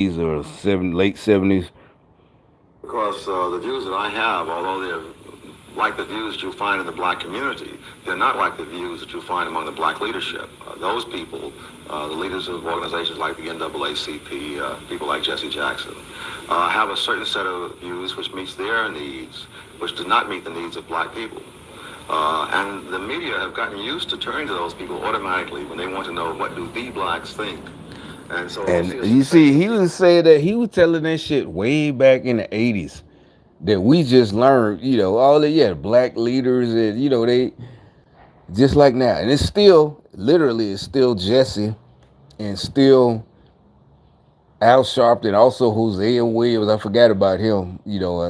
or late 70s. Because the views that I have, although they're like the views that you find in the black community, they're not like the views that you find among the black leadership. Those people, the leaders of organizations like the NAACP, people like Jesse Jackson, have a certain set of views which meets their needs, which do not meet the needs of black people. And the media have gotten used to turning to those people automatically when they want to know what do the blacks think. And so you'll And see a you see, succession of he people. was saying that he was telling that shit way back in the 80s that we just learned, all the black leaders and they just like now. And it's still literally it's still Jesse and still Al Sharpton, also Hosea Williams. I forgot about him.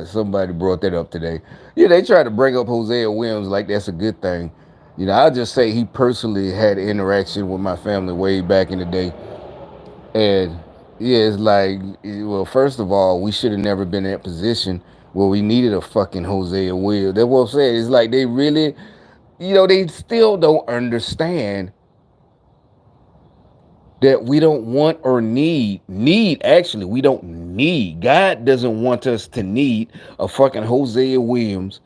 Somebody brought that up today. Yeah, they try to bring up Hosea Williams like that's a good thing. I'll just say he personally had interaction with my family way back in the day. And yeah, it's like, well, first of all, we should have never been in that position where we needed a fucking Hosea Williams. That's what I'm saying. It's like they really, they still don't understand that we don't want or need actually we don't need. God doesn't want us to need a fucking Hosea Williams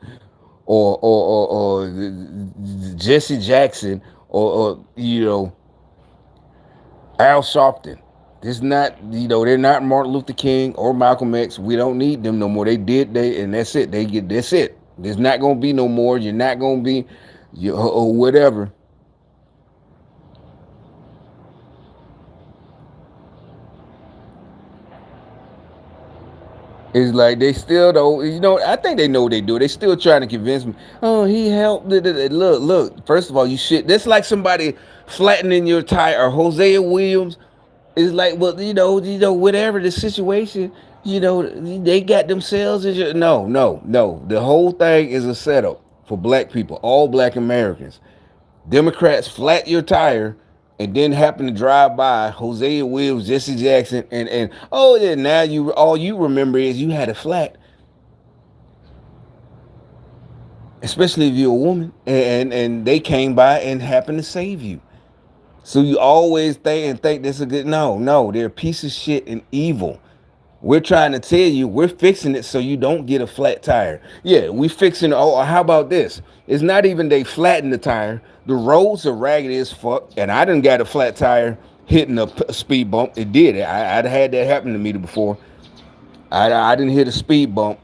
or Jesse Jackson or Al Sharpton. This not they're not Martin Luther King or Malcolm X. We don't need them no more. They did and that's it. That's it. There's not gonna be no more. You're not gonna be or whatever. It's like they still don't, I think they know what they do. They still trying to convince me. Oh, he helped. Look. First of all, you shit. That's like somebody flattening your tire. Or Hosea Williams is like, well, whatever the situation, they got themselves. No. The whole thing is a setup for black people, all black Americans. Democrats flat your tire and then happen to drive by Hosea Williams, Jesse Jackson, and oh yeah, now you all you remember is you had a flat, especially if you're a woman, and they came by and happened to save you. So you always think this is a good. No, they're a piece of shit and evil. We're trying to tell you we're fixing it so you don't get a flat tire. Yeah, we fixing. Oh, how about this? It's not even they flatten the tire. The roads are raggedy as fuck, and I done got a flat tire hitting a speed bump. It did. I'd had that happen to me before. I didn't hit a speed bump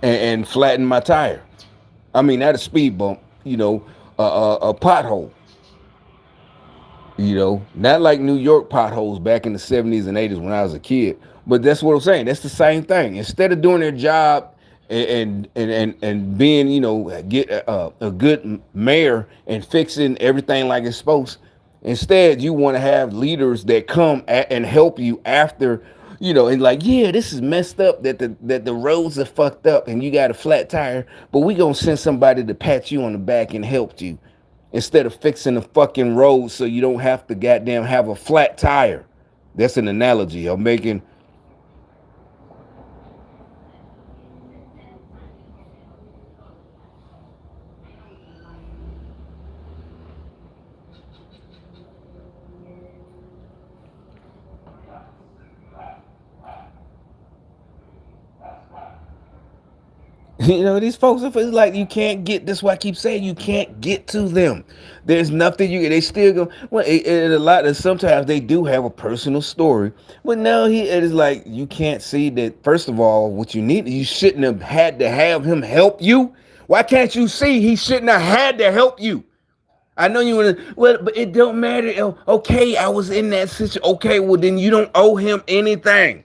and flatten my tire. I mean, not a speed bump. A pothole. Not like New York potholes back in the 70s and 80s when I was a kid. But that's what I'm saying. That's the same thing. Instead of doing their job and being, get a good mayor and fixing everything like it's supposed, instead you want to have leaders that come and help you after, and like, yeah, this is messed up that the roads are fucked up and you got a flat tire, but we gonna send somebody to pat you on the back and help you instead of fixing the fucking road so you don't have to goddamn have a flat tire. That's an analogy I'm making. These folks, it's like you can't get. That's why I keep saying you can't get to them. There's nothing you. They still go. Well, a lot of sometimes they do have a personal story, but now it is like you can't see that. First of all, what you need, you shouldn't have had to have him help you. Why can't you see he shouldn't have had to help you? I know you want to. Well, but it don't matter. Okay, I was in that situation. Okay, well then you don't owe him anything.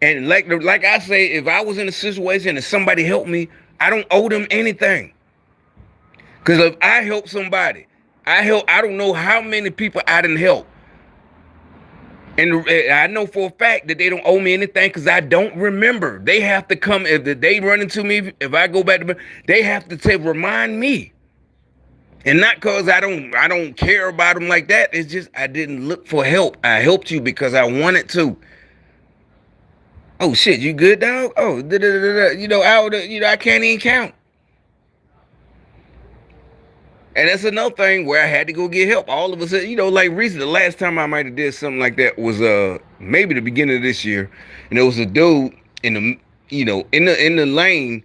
And like I say, if I was in a situation and somebody helped me, I don't owe them anything. Because if I help somebody, I don't know how many people I didn't help. And I know for a fact that they don't owe me anything because I don't remember. They have to come if they run into me. If I go back to them, they have to remind me, and not because I don't care about them like that. It's just I didn't look for help. I helped you because I wanted to. Oh shit, you good, dog? Oh, da, da, da, da. I can't even count. And that's another thing where I had to go get help. All of a sudden, like recently, the last time I might have did something like that was maybe the beginning of this year, and there was a dude in the in the lane.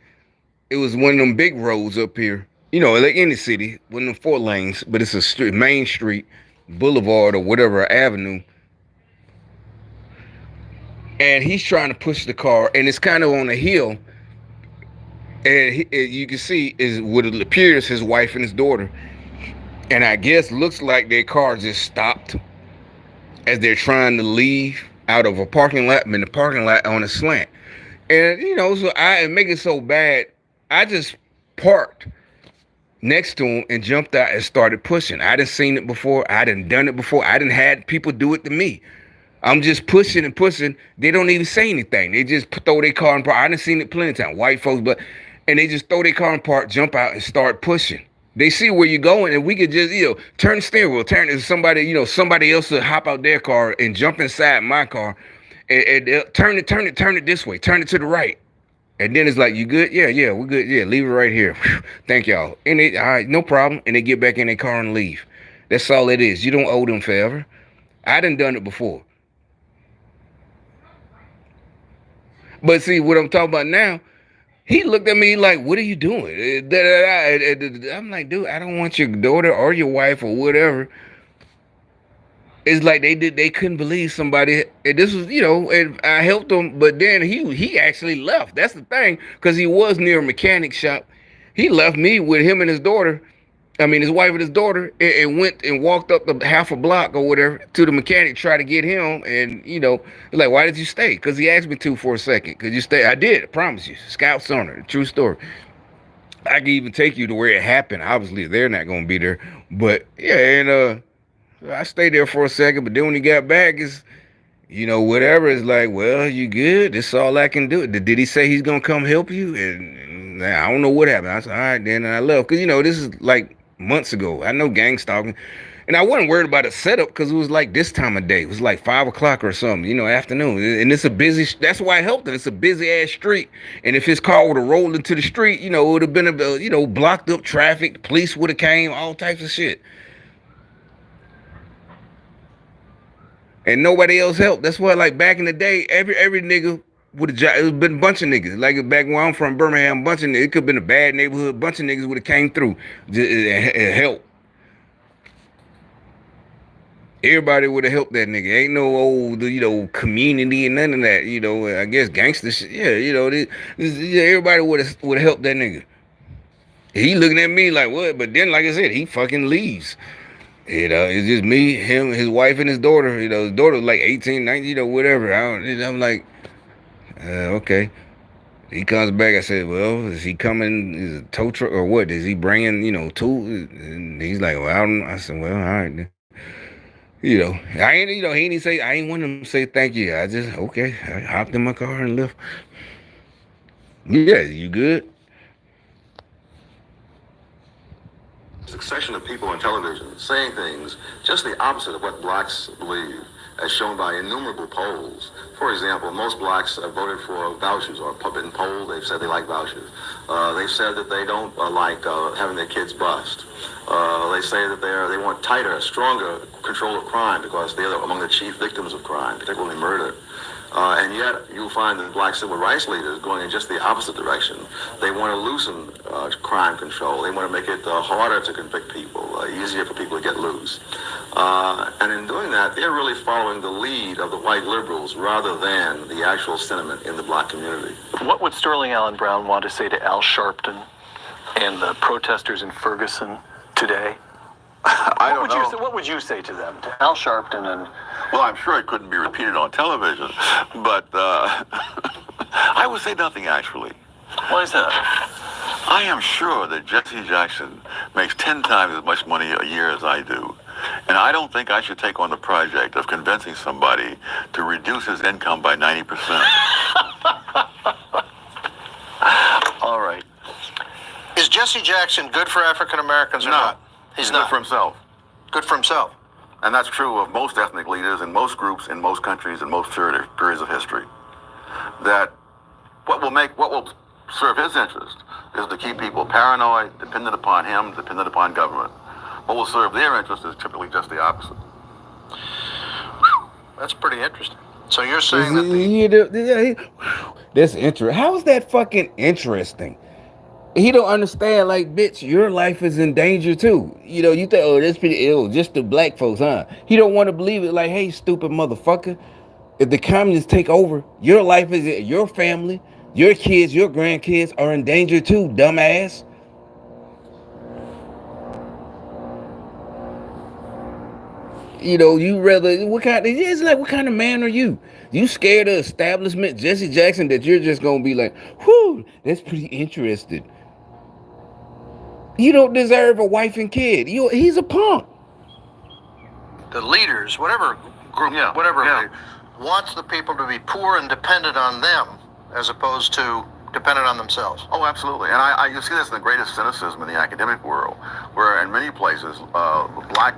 It was one of them big roads up here. Like in the city, one of them 4 lanes, but it's a street, main street, boulevard or whatever avenue. And he's trying to push the car, and it's kind of on a hill. And you can see is what it appears his wife and his daughter. And I guess looks like their car just stopped as they're trying to leave out of a parking lot. I'm in the parking lot on a slant. And so I make it so bad. I just parked next to him and jumped out and started pushing. I done seen it before. I done it before. I done had people do it to me. I'm just pushing and pushing. They don't even say anything. They just throw their car in park. I done seen it plenty of times. White folks, and they just throw their car in park, jump out, and start pushing. They see where you're going, and we could just, turn the steering wheel, turn it. Somebody else will hop out their car and jump inside my car, and turn it this way, turn it to the right. And then it's like, you good? Yeah, we're good. Yeah, leave it right here. Whew, thank y'all. And all right, no problem. And they get back in their car and leave. That's all it is. You don't owe them forever. I done it before. But see, what I'm talking about now, he looked at me like, what are you doing? I'm like, dude, I don't want your daughter or your wife or whatever. It's like they couldn't believe somebody. And this was, and I helped him, but then he actually left. That's the thing, because he was near a mechanic shop. He left me with him and his daughter. I mean, his wife and his daughter, and went and walked up the half a block or whatever to the mechanic, try to get him. And, like, why did you stay? Because he asked me to for a second. Could you stay? I did, I promise you. Scout's on it. True story. I can even take you to where it happened. Obviously, they're not going to be there. But, yeah, and I stayed there for a second. But then when he got back, it's, whatever. It's like, well, you good? This is all I can do. Did he say he's going to come help you? And I don't know what happened. I said, all right, then. And I left. Because, this is like months ago. I know gang stalking. And I wasn't worried about a setup because it was like this time of day. It was like 5 o'clock or something, afternoon. And it's a busy, that's why I helped him. It's a busy ass street. And if his car would have rolled into the street, it would have been, blocked up traffic. The police would have came, all types of shit. And nobody else helped. That's why, like, back in the day, every nigga would have, it would been a bunch of niggas. Like, back when I'm from Birmingham, a bunch of niggas, it could have been a bad neighborhood, a bunch of niggas would have came through and helped. Everybody would have helped that nigga. Ain't no old, community and none of that. I guess gangster shit. Yeah, everybody would have helped that nigga. He looking at me like, what? But then, like I said, he fucking leaves. It's just me, him, his wife, and his daughter. His daughter was like 18, 19, whatever. I'm like, okay. He comes back. I said, well, is he coming? Is it a tow truck or what? Is he bringing, tools? And he's like, well, I don't know. I said, well, all right then. I ain't, he ain't say, I ain't want him to say thank you. I just, okay. I hopped in my car and left. Yeah, you good? Succession of people on television saying things just the opposite of what blacks believe, as shown by innumerable polls. For example, most blacks have voted for vouchers or been polled. They've said they like vouchers. They've said that they don't like having their kids bused. They say that they want tighter, stronger control of crime because they're among the chief victims of crime, particularly murder. And yet, you'll find that black civil rights leaders going in just the opposite direction. They want to loosen crime control. They want to make it harder to convict people, easier for people to get loose. And in doing that, they're really following the lead of the white liberals rather than the actual sentiment in the black community. What would Sterling Allen Brown want to say to Al Sharpton and the protesters in Ferguson today? I don't know. What would you say to them, to Al Sharpton and... Well, I'm sure it couldn't be repeated on television, but I would say nothing, actually. Why is that? I am sure that Jesse Jackson makes 10 times as much money a year as I do. And I don't think I should take on the project of convincing somebody to reduce his income by 90%. All right. Is Jesse Jackson good for African Americans or not? He's not. Good for himself. Good for himself. And that's true of most ethnic leaders in most groups, in most countries, in most periods of history. That what will serve his interest is to keep people paranoid, dependent upon him, dependent upon government. What will serve their interest is typically just the opposite. That's pretty interesting. So you're Is saying that the he, that's interesting. How is that fucking interesting? He don't understand, like, bitch, your life is in danger too. You think, oh, that's pretty ill, just the black folks, huh? He don't want to believe it. Like, hey, stupid motherfucker, if the communists take over, your life is, your family, your kids, your grandkids are in danger too, dumbass. You rather, what kind? It's like, what kind of man are you? You scared of establishment, Jesse Jackson, that you're just gonna be like, whew, that's pretty interesting. You don't deserve a wife and kid. He's a punk. leaders, whatever group, Yeah, whatever, yeah. wants the people to be poor and dependent on them as opposed to dependent on themselves. Oh, absolutely. And you see this in the greatest cynicism in the academic world, where in many places, black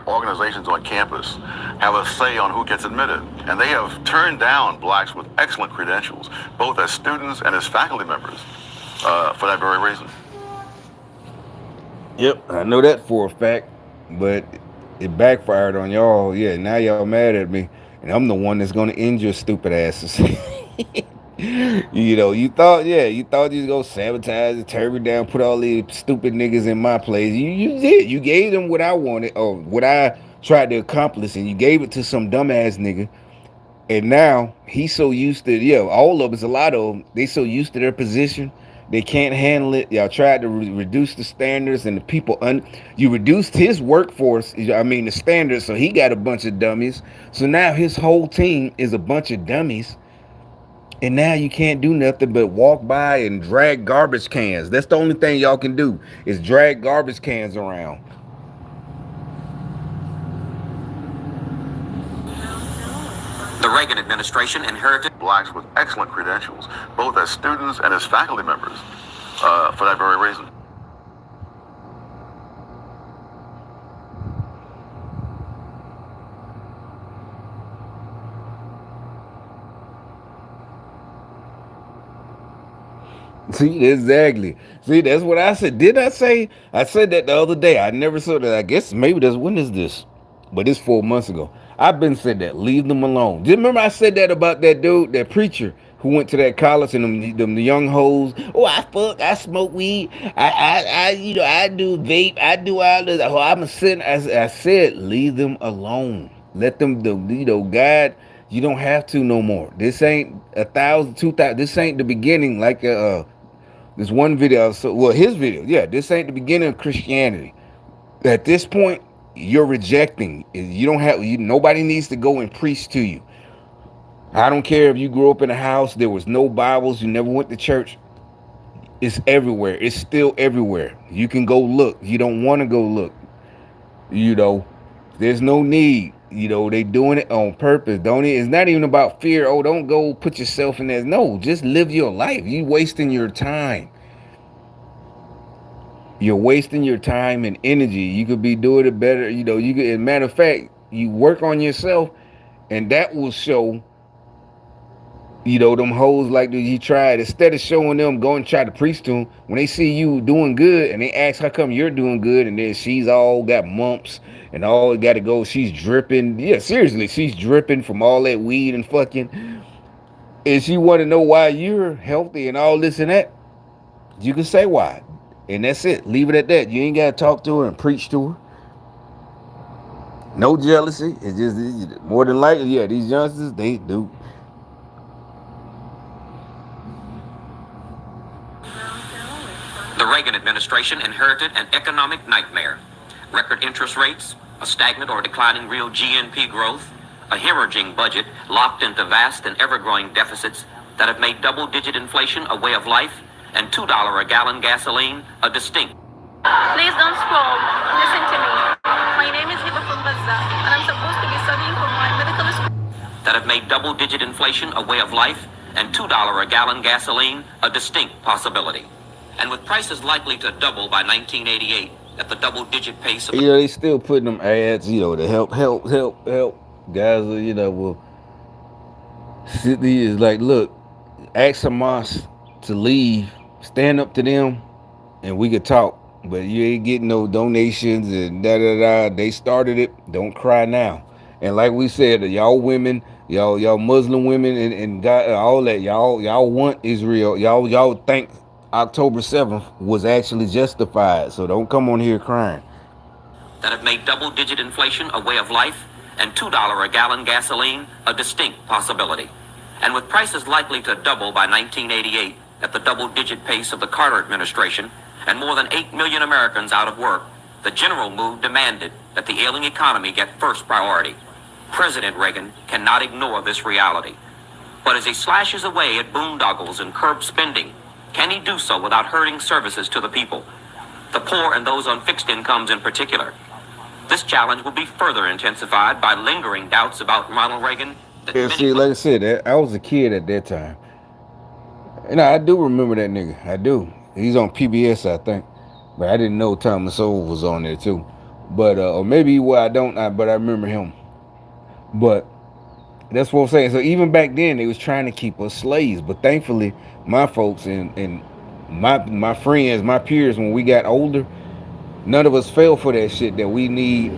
organizations on campus have a say on who gets admitted. And they have turned down blacks with excellent credentials, both as students and as faculty members, for that very reason. Yep, I know that for a fact, but it backfired on y'all. Yeah, now y'all mad at me, and I'm the one that's gonna end your stupid asses. You thought you was gonna sabotage and tear me down, put all these stupid niggas in my place. You did. You gave them what I wanted, or what I tried to accomplish, and you gave it to some dumbass nigga. And now he's so used to, all of us, a lot of them, they so used to their position, they can't handle it. Y'all tried to reduce the standards, and the people, you reduced his workforce, the standards, so he got a bunch of dummies. So now his whole team is a bunch of dummies. And now you can't do nothing but walk by and drag garbage cans. That's the only thing y'all can do, is drag garbage cans around. The Reagan administration inherited Blacks with excellent credentials, both as students and as faculty members, for that very reason. See, exactly. See, that's what I said. Did I say? I said that the other day. I never said that. I guess maybe that's, when is this? But it's 4 months ago. I've been said that. Leave them alone. Do you remember I said that about that dude, that preacher who went to that college, and them young hoes? Oh, I fuck, I smoke weed, I do vape, I do all this. Oh, I'm a sin. I said, leave them alone. Let them do. God. You don't have to no more. This ain't 1,000, 2,000. This ain't the beginning. Like this one video. So, well, his video. Yeah, this ain't the beginning of Christianity. At this point, you're rejecting. You don't have. Nobody needs to go and preach to you. I don't care if you grew up in a house, there was no Bibles, you never went to church. It's everywhere. It's still everywhere. You can go look. You don't want to go look. You know, there's no need. They doing it on purpose. Don't it? It's not even about fear. Oh, don't go put yourself in there. No, just live your life. You wasting your time. You're wasting your time and energy. You could be doing it better. You could, as a matter of fact, you work on yourself, and that will show. Them hoes, like you tried, instead of showing them, go and try to preach to them, when they see you doing good and they ask how come you're doing good, and then she's all got mumps and all got to go, she's dripping. Yeah, seriously, she's dripping from all that weed and fucking, and she want to know why you're healthy and all this and that. You can say why, and that's it. Leave it at that. You ain't got to talk to her and preach to her. No jealousy. It's just, more than likely, yeah, these youngsters, they do. The Reagan administration inherited an economic nightmare. Record interest rates, a stagnant or declining real GNP growth, a hemorrhaging budget locked into vast and ever-growing deficits that have made double-digit inflation a way of life, and $2 a gallon gasoline a distinct. Please don't scroll. Listen to me. My name is Hiba from Gaza, and I'm supposed to be studying for my medical school. That have made double-digit inflation a way of life, and $2 a gallon gasoline a distinct possibility. And with prices likely to double by 1988 at the double-digit pace of... They still putting them ads, to help. Guys, will sit there is like, look, ask Hamas to leave, stand up to them, and we could talk. But you ain't getting no donations and da da da. They started it. Don't cry now. And like we said, y'all women, Y'all Muslim women and God, all that. Y'all want Israel. Y'all think October 7th was actually justified. So don't come on here crying. That have made double-digit inflation a way of life and $2 a gallon gasoline a distinct possibility. And with prices likely to double by 1988 at the double-digit pace of the Carter administration and more than 8 million Americans out of work, the general mood demanded that the ailing economy get first priority. President Reagan cannot ignore this reality. But as he slashes away at boondoggles and curbs spending, can he do so without hurting services to the people, the poor and those on fixed incomes in particular? This challenge will be further intensified by lingering doubts about Ronald Reagan. Yeah, see, like I said, I was a kid at that time, and I do remember that nigga. I do. He's on PBS, I think, but I didn't know Thomas Sowell was on there too. But or maybe I don't. But I remember him. But that's what I'm saying. So even back then, they was trying to keep us slaves. But thankfully, my folks and my friends, my peers, when we got older, none of us fell for that shit. That we need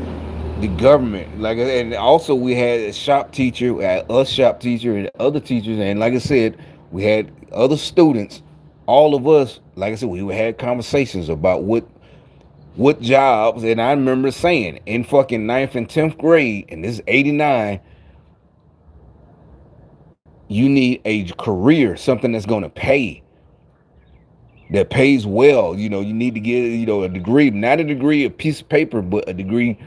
the government, like, and also we had a shop teacher, us shop teacher, and other teachers, and like I said, we had other students. All of us, like I said, we had conversations about what jobs, and I remember saying in fucking ninth and 10th grade, and this is '89, you need a career, something that's gonna pay, that pays well. You need to get a degree, not a degree, a piece of paper, but a degree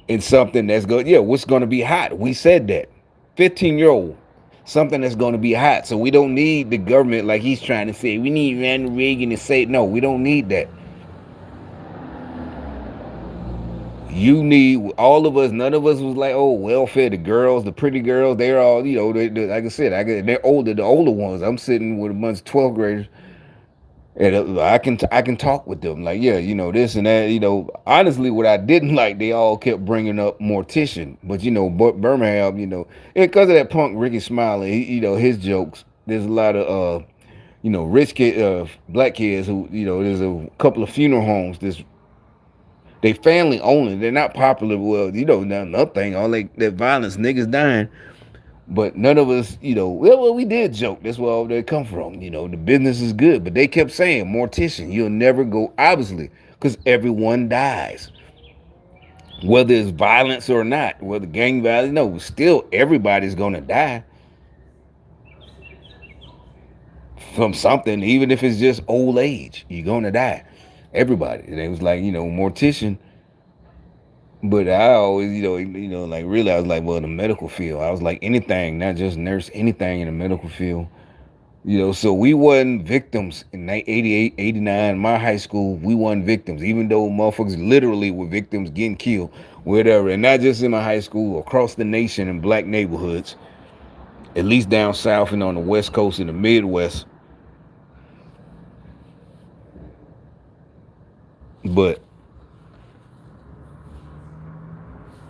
in something that's good. Yeah, what's going to be hot? We said that. 15-year-old, something that's going to be hot. So we don't need the government like he's trying to say. We need Ronald Reagan to say no. We don't need that. You need all of us. None of us was like, oh, welfare. The girls, the pretty girls, they're all like I said, they're older. The older ones. I'm sitting with a bunch of 12th graders. And I can talk with them like, yeah, this and that. Honestly, what I didn't like, they all kept bringing up Mortician, but Birmingham, because of that punk Ricky Smiley, his jokes. There's a lot of rich kid, black kids who, there's a couple of funeral homes. They family only. They're not popular. Well, nothing. All that violence, niggas dying. But none of us, well, we did joke. That's where all that come from. The business is good. But they kept saying, Mortician, you'll never go, obviously, because everyone dies. Whether it's violence or not, whether gang violence, no, still everybody's going to die from something, even if it's just old age. You're going to die. Everybody. And it was like, Mortician. But I always, like really, I was like, well, the medical field. I was like, anything, not just nurse, anything in the medical field. So we wasn't victims in 88, 89, my high school, we wasn't victims, even though motherfuckers literally were victims getting killed, whatever. And not just in my high school, across the nation in black neighborhoods, at least down south and on the West Coast and the Midwest. But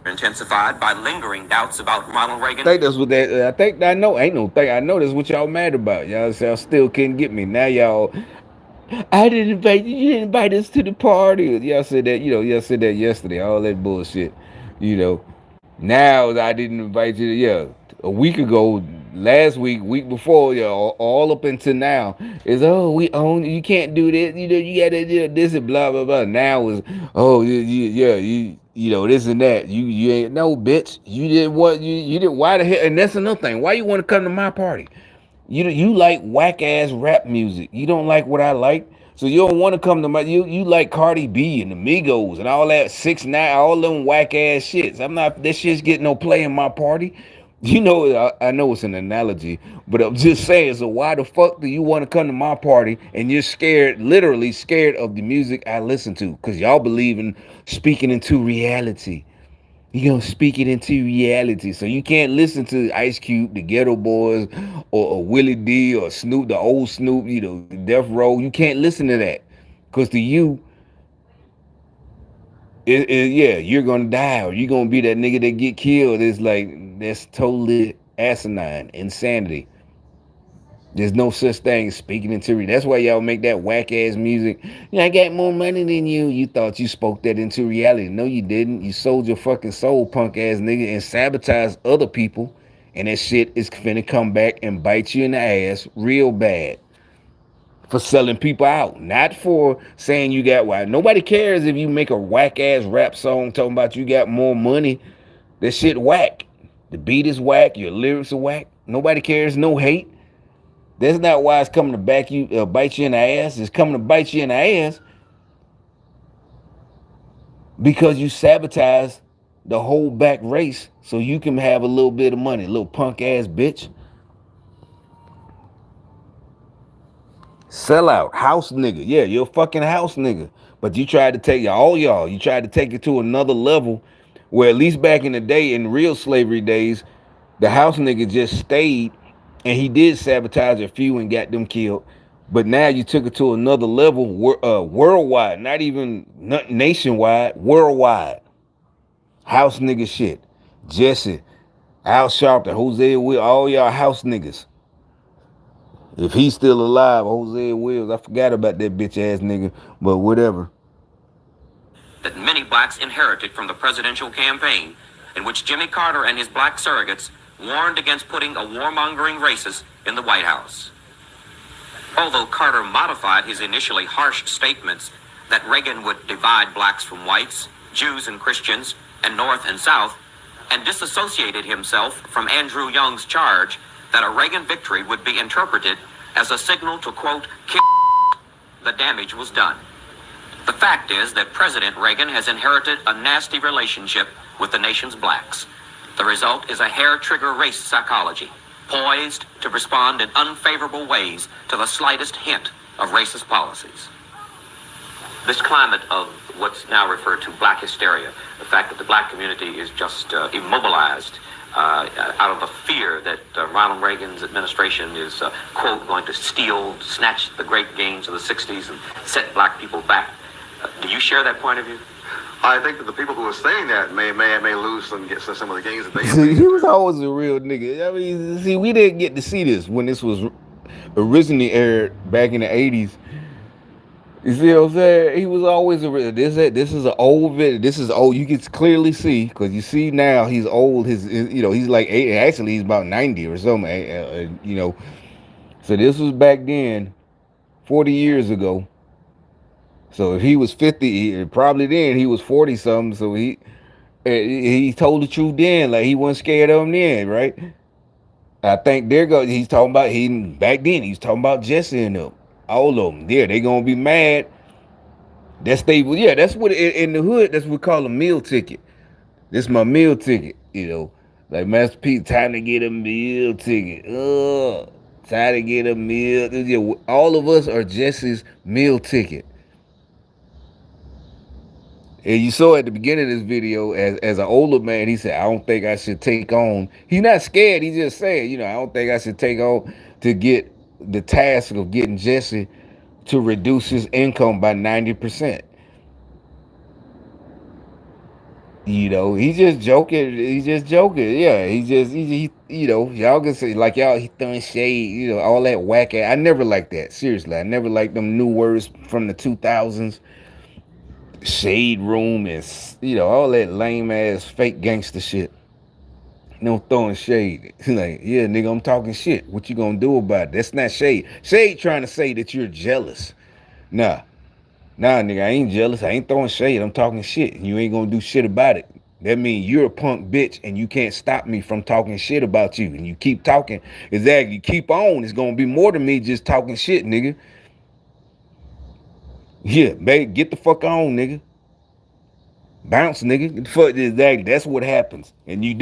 intensified by lingering doubts about Ronald Reagan. I think that's what that. I think I know. Ain't no thing. I know that's what y'all mad about. Y'all still couldn't get me. Now y'all. I didn't invite you. You didn't invite us to the party. Y'all said that. Y'all said that yesterday. All that bullshit. Now I didn't invite you. Yeah, a week ago, last week before, all up until now is we own. You can't do this. You gotta do this and blah blah blah. Now is this and that. You ain't no bitch. You did what you did. Why the hell? And that's another thing. Why you want to come to my party? You like whack ass rap music. You don't like what I like. So you don't want to come to my you like Cardi B and the Migos and all that 6ix9ine, all them whack ass shits. I'm not that shit's getting no play in my party. I know it's an analogy, but I'm just saying. So why the fuck do you want to come to my party and you're scared, literally scared of the music I listen to? Because y'all believe in speaking into reality. You're gonna speak it into reality. So you can't listen to Ice Cube, the Ghetto Boys, or Willie D, or Snoop, the old Snoop, Death Row. You can't listen to that. Because to you, you're gonna die, or you're gonna be that nigga that get killed. It's like, that's totally asinine, insanity. There's no such thing as speaking into reality. That's why y'all make that whack ass music. I got more money than you. You thought you spoke that into reality. No, you didn't. You sold your fucking soul, punk ass nigga, and sabotaged other people And that shit is finna come back and bite you in the ass real bad for selling people out, not for saying you got why. Nobody cares if you make a whack ass rap song talking about you got more money. That shit whack. The beat is whack. Your lyrics are whack. Nobody cares. No hate. That's not why it's coming to bite you in the ass. It's coming to bite you in the ass because you sabotage the whole back race so you can have a little bit of money, little punk ass bitch. Sell out, house nigga. Yeah, you're a fucking house nigga. But you tried to take you tried to take it to another level where at least back in the day, in real slavery days, the house nigga just stayed and he did sabotage a few and got them killed. But now you took it to another level, worldwide, not even nationwide, worldwide. House nigga shit. Jesse, Al Sharpton, Jose Will, all y'all house niggas. If he's still alive, Jose Wills, I forgot about that bitch ass nigga, but whatever. That many blacks inherited from the presidential campaign, in which Jimmy Carter and his black surrogates warned against putting a warmongering racist in the White House. Although Carter modified his initially harsh statements that Reagan would divide blacks from whites, Jews and Christians, and North and South, and disassociated himself from Andrew Young's charge that a Reagan victory would be interpreted as a signal to, quote, kill the damage was done. The fact is that President Reagan has inherited a nasty relationship with the nation's blacks. The result is a hair-trigger race psychology, poised to respond in unfavorable ways to the slightest hint of racist policies. This climate of what's now referred to black hysteria, the fact that the black community is just immobilized out of the fear that Ronald Reagan's administration is, quote, going to snatch the great gains of the 60s and set black people back. Do you share that point of view? I think that the people who are saying that may lose some of the gains that they See, he was always a real nigga. I mean, see, we didn't get to see this when this was originally aired back in the 80s. You see what I'm saying? He was always a real. This is an old video. This is old. You can clearly see because you see now he's old. He's like 80. Actually, he's about 90 or something. So this was back then, 40 years ago. So if he was 50, probably then he was 40 something. So he told the truth then, like he wasn't scared of him then, right? I think he's talking about back then he's talking about Jesse and them. All of them. Yeah, they gonna be mad. That's what in the hood, that's what we call a meal ticket. This is my meal ticket, Like Master P, time to get a meal ticket. Time to get a meal. Yeah, all of us are Jesse's meal ticket. And you saw at the beginning of this video, as an older man, he said, I don't think I should take on. He's not scared. He just said, I don't think I should take on to get the task of getting Jesse to reduce his income by 90%. He's just joking. He's just joking. Yeah, y'all can say, like, y'all, he throwing shade, all that whack ass. I never liked that. Seriously, I never liked them new words from the 2000s. Shade room and all that lame ass fake gangster shit. Throwing shade. Like, yeah, nigga, I'm talking shit. What you gonna do about it? That's not shade. Shade trying to say that you're jealous. Nah, nigga, I ain't jealous. I ain't throwing shade. I'm talking shit. You ain't gonna do shit about it. That means you're a punk bitch and you can't stop me from talking shit about you. And you keep talking. Exactly. You keep on. It's gonna be more than me just talking shit, nigga. Yeah, babe, get the fuck on, nigga. Bounce, nigga. Get the fuck, exactly. That's what happens. And you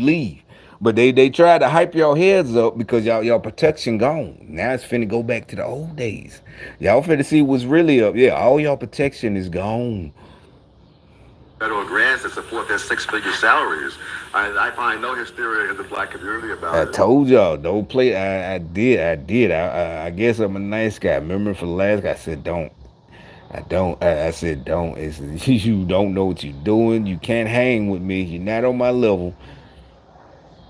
leave. But they try to hype your heads up because y'all protection gone. Now it's finna go back to the old days. Y'all finna see what's really up. Yeah, all y'all protection is gone. Federal grants that support their six-figure salaries. I find no hysteria in the black community about it. I told y'all, don't play. I did. I guess I'm a nice guy. Remember for the last guy, I said don't. I said don't. It's, you don't know what you're doing. You can't hang with me. You're not on my level.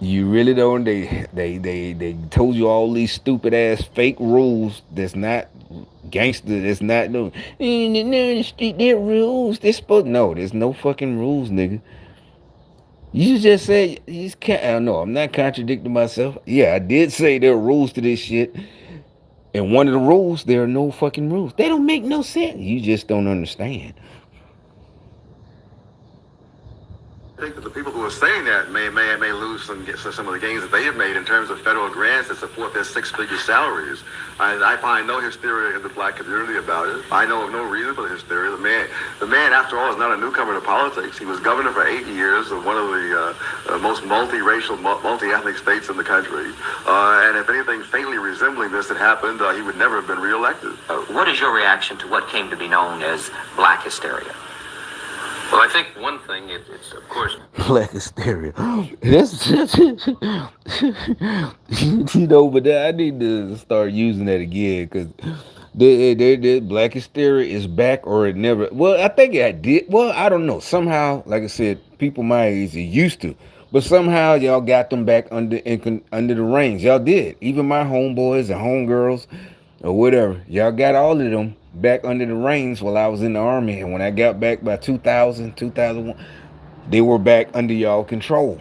You really don't. They told you all these stupid ass fake rules. That's not gangster. That's not no. There rules. There's no fucking rules, nigga. You just said you just can't. I don't know. I'm not contradicting myself. Yeah, I did say there are rules to this shit, and one of the rules there are no fucking rules. They don't make no sense. You just don't understand. I think that the people who are saying that may lose some of the gains that they have made in terms of federal grants that support their six-figure salaries. I find no hysteria in the black community about it. I know of no reason for the hysteria. The man, after all, is not a newcomer to politics. He was governor for 8 years of one of the most multiracial, multi-ethnic states in the country. And if anything faintly resembling this had happened, he would never have been reelected. What is your reaction to what came to be known as black hysteria? Well, I think one thing, it's of course. Black hysteria. That's you know, but I need to start using that again because the black hysteria is back or it never. Well, I think it did. Well, I don't know. Somehow, like I said, people my age it used to, but somehow y'all got them back under the reins. Y'all did. Even my homeboys and homegirls or whatever, y'all got all of them back under the reins while I was in the army. And when I got back by 2000, 2001, they were back under y'all control.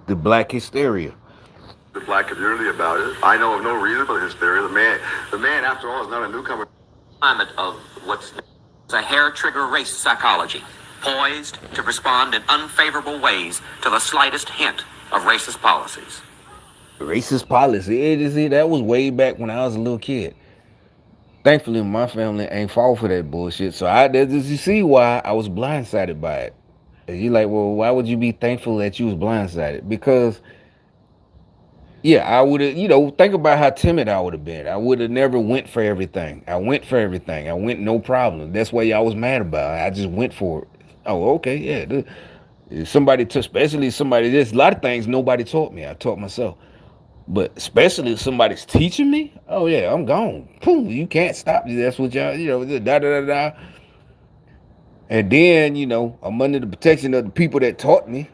The black hysteria. The black community about it. I know of no reason for the hysteria. The man, after all, is not a newcomer. Climate of what's a hair trigger race psychology, poised to respond in unfavorable ways to the slightest hint of racist policies. Racist policy. That was way back when I was a little kid. Thankfully, my family ain't fall for that bullshit. So you see why I was blindsided by it. And you like, well, why would you be thankful that you was blindsided? Because yeah, I would have, think about how timid I would have been. I would have never went for everything. I went for everything. I went no problem. That's what y'all was mad about. I just went for it. Oh, okay, yeah. If somebody took, especially somebody, there's a lot of things nobody taught me. I taught myself. But especially if somebody's teaching me, oh yeah, I'm gone. Boom, you can't stop me. That's what y'all, da da da da. And then, I'm under the protection of the people that taught me.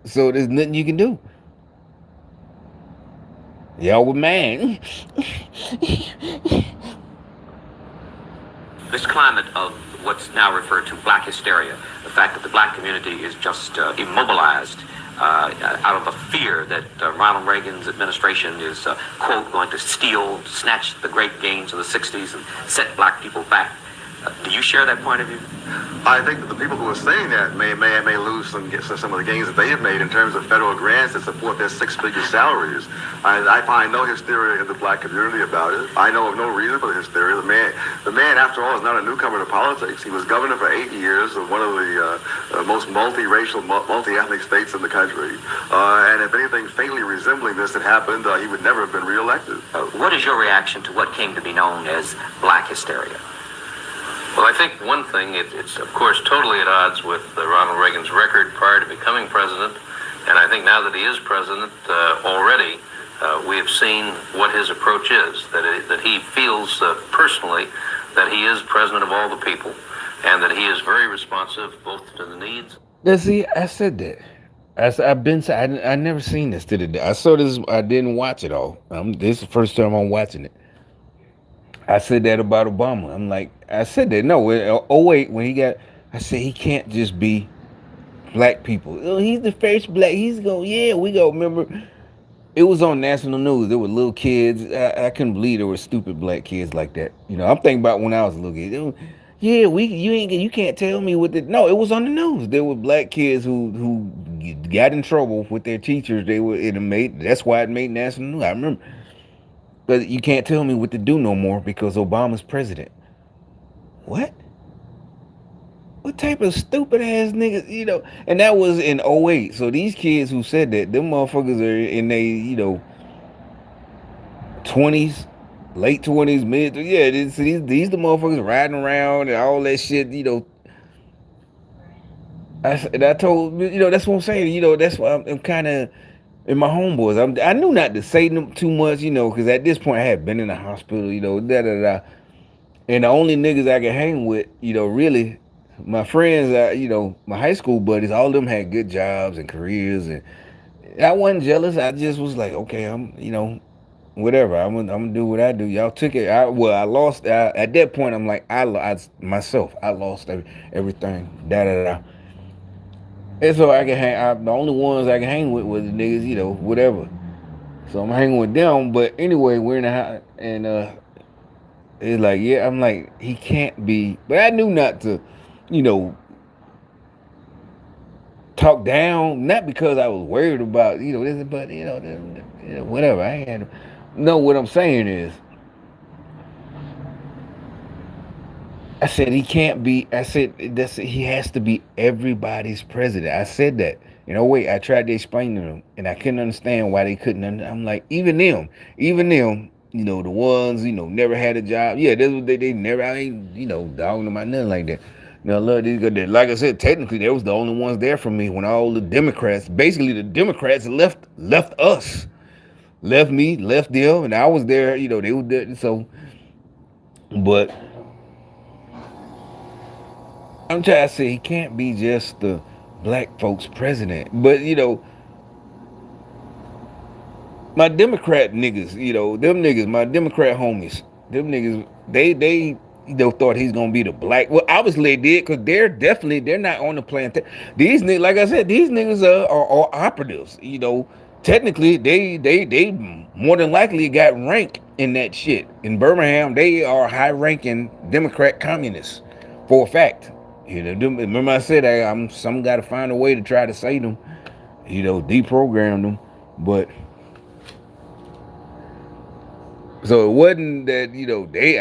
So there's nothing you can do. Y'all were mad. This climate of what's now referred to black hysteria, the fact that the black community is just immobilized out of a fear that Ronald Reagan's administration is, quote, going to snatch the great gains of the 60s and set black people back. Do you share that point of view? I think that the people who are saying that may lose some of the gains that they have made in terms of federal grants that support their six-figure salaries. I find no hysteria in the black community about it. I know of no reason for the hysteria. The man, after all, is not a newcomer to politics. He was governor for 8 years of one of the most multiracial, multi-ethnic states in the country. And if anything faintly resembling this had happened, he would never have been reelected. What is your reaction to what came to be known as black hysteria? Well, I think one thing, it's of course totally at odds with Ronald Reagan's record prior to becoming president. And I think now that he is president, already we have seen what his approach is, that he feels personally that he is president of all the people and that he is very responsive both to the needs. Now, see, I said that. I never seen this to the day. I saw this. I didn't watch it all. This is the first time I'm watching it. I said that about Obama. I said that. No, in '08 when he got, I said he can't just be black people. Oh, he's the first black. He's going, yeah, we go. Remember, it was on national news. There were little kids. I couldn't believe there were stupid black kids like that. I'm thinking about when I was a little kid. Yeah, you can't tell me what the, no, it was on the news. There were black kids who got in trouble with their teachers. That's why it made national news. I remember. But you can't tell me what to do no more because Obama's president. What? What type of stupid ass niggas, And that was in '08. So these kids who said that, them motherfuckers are in their, 20s, late 20s, mid. Yeah, these the motherfuckers riding around and all that shit, I told, that's what I'm saying, that's why I'm kind of. And my homeboys, I knew not to say them too much, because at this point I had been in the hospital, da da da. And the only niggas I could hang with, really, my friends, my high school buddies, all of them had good jobs and careers, and I wasn't jealous. I just was like, okay, whatever. I'm gonna do what I do. Y'all took it. I lost. At that point, I'm like, I lost everything. Da da da. And so I can hang. The only ones I can hang with was the niggas, whatever. So I'm hanging with them. But anyway, we're in the house, and it's like, yeah, I'm like, he can't be. But I knew not to, you know, talk down. Not because I was worried about, this, but whatever. I ain't had to. No, what I'm saying is, I said he can't be. I said he has to be everybody's president. I said that. Wait. I tried to explain to them, and I couldn't understand why they couldn't. I'm like, even them. The ones never had a job. Yeah, that's what they never. I ain't dogging them out nothing like that. Look, these guys. Like I said, technically, they was the only ones there for me when all the Democrats, basically the Democrats left us, left me, left them, and I was there. They were there. So, but I'm trying to say he can't be just the black folks president. But my Democrat niggas, them niggas, my Democrat homies, them niggas, they thought he's gonna be the black. Well, obviously they did, because they're not on the plantation. These niggas, like I said, these niggas are operatives. Technically they more than likely got rank in that shit. In Birmingham, they are high ranking Democrat communists for a fact. Remember I said I'm some got to find a way to try to say them, deprogram them, but. So it wasn't that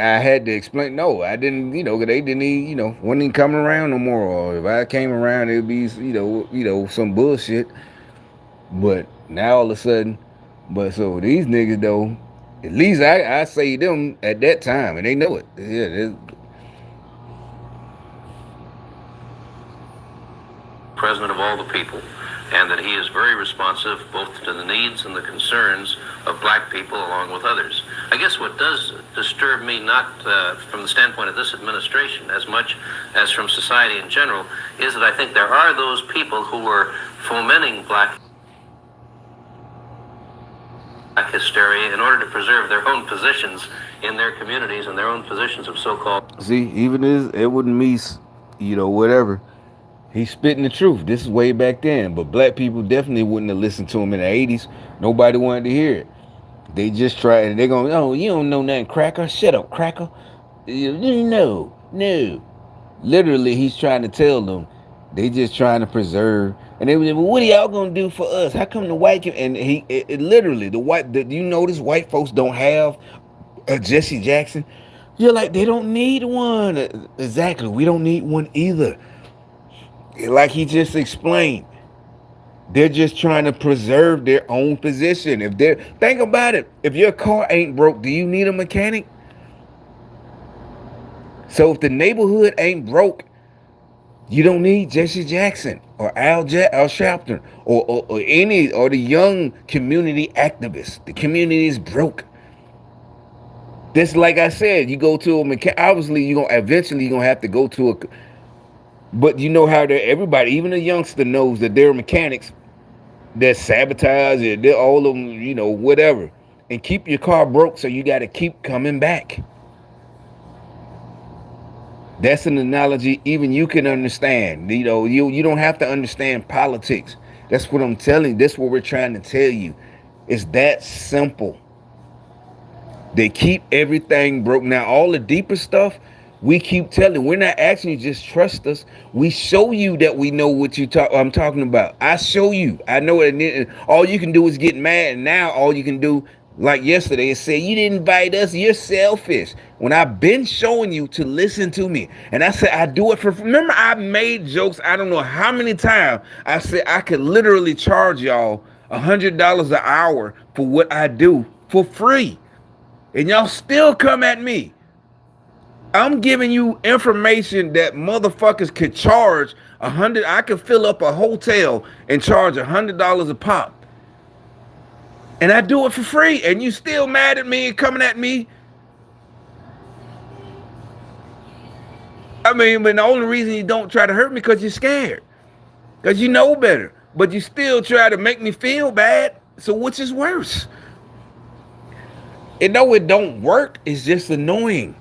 I had to explain. No, I didn't. They didn't even, wasn't even coming around no more. Or if I came around, it'd be some bullshit. But now all of a sudden, but so these niggas though, at least I say them at that time, and they know it. Yeah, president of all the people, and that he is very responsive both to the needs and the concerns of black people along with others. I guess what does disturb me, not from the standpoint of this administration as much as from society in general, is that I think there are those people who are fomenting black hysteria in order to preserve their own positions in their communities and their own positions of so-called. see, even Edward Meese, whatever. He's spitting the truth. This is way back then, but black people definitely wouldn't have listened to him in the '80s. Nobody wanted to hear it. They just tried, and they're going, "Oh, you don't know nothing, cracker. Shut up, cracker." No, no. Literally, he's trying to tell them. They just trying to preserve. And they were like, well, what are y'all gonna do for us? How come the white and literally you notice white folks don't have a Jesse Jackson? You're like, they don't need one. Exactly, we don't need one either. Like he just explained, they're just trying to preserve their own position. If they're think about it, if your car ain't broke, do you need a mechanic? So if the neighborhood ain't broke, you don't need Jesse Jackson or Al Sharpton or any or the young community activists. The community is broke. This, like I said, you go to a mechanic. Obviously, you're gonna have to go to a. But you know how everybody, even a youngster, knows that there are mechanics that sabotage it. They're all of them, whatever, and keep your car broke. So you got to keep coming back. That's an analogy even you can understand. You don't have to understand politics. That's what I'm telling you. That's what we're trying to tell you. It's that simple. They keep everything broke. Now, all the deeper stuff, we keep telling. We're not asking you just trust us. We show you that we know what I'm talking about. I show you. I know it. And all you can do is get mad. And now all you can do, like yesterday, is say, you didn't invite us. You're selfish. When I've been showing you to listen to me. And I said, I do it for, remember I made jokes, I don't know how many times. I said I could literally charge y'all $100 an hour for what I do for free. And y'all still come at me. I'm giving you information that motherfuckers could charge $100. I could fill up a hotel and charge $100 a pop. And I do it for free. And you still mad at me and coming at me. I mean, but the only reason you don't try to hurt me because you're scared. Because you know better. But you still try to make me feel bad. So which is worse? And no, it don't work. It's just annoying.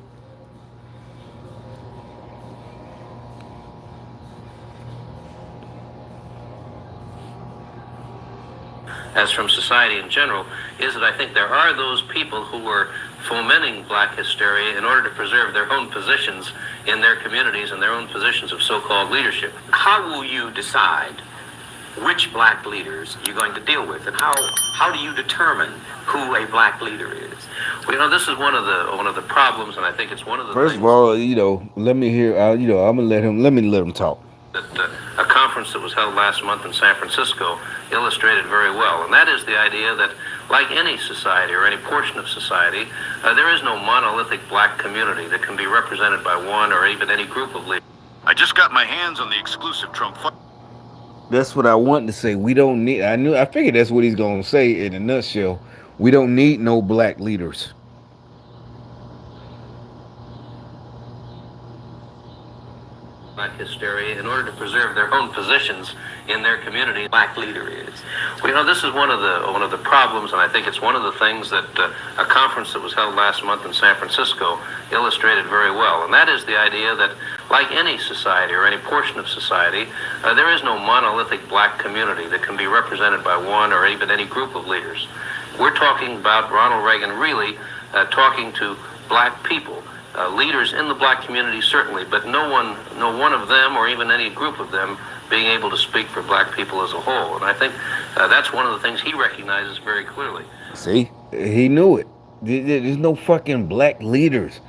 as from society in general, is that I think there are those people who are fomenting black hysteria in order to preserve their own positions in their communities and their own positions of so-called leadership. How will you decide which black leaders you're going to deal with, and how do you determine who a black leader is? Well, this is one of the problems, and I think it's one of the First things of all, let me hear. I'm gonna let me let him talk. that a conference that was held last month in San Francisco illustrated very well, and that is the idea that, like any society or any portion of society, there is no monolithic black community that can be represented by one or even any group of leaders. I just got my hands on the exclusive Trump file. That's what I wanted to say. We don't need. I figured that's what he's gonna say in a nutshell. We don't need no black leaders. Black hysteria in order to preserve their own positions in their community. Black leader is. Well, this is one of the problems, and I think it's one of the things that a conference that was held last month in San Francisco illustrated very well, and that is the idea that, like any society or any portion of society, there is no monolithic black community that can be represented by one or even any group of leaders. We're talking about Ronald Reagan really talking to black people. Leaders in the black community, certainly, but no one of them or even any group of them being able to speak for black people as a whole. And I think that's one of the things he recognizes very clearly. See, he knew it. There's no fucking black leaders.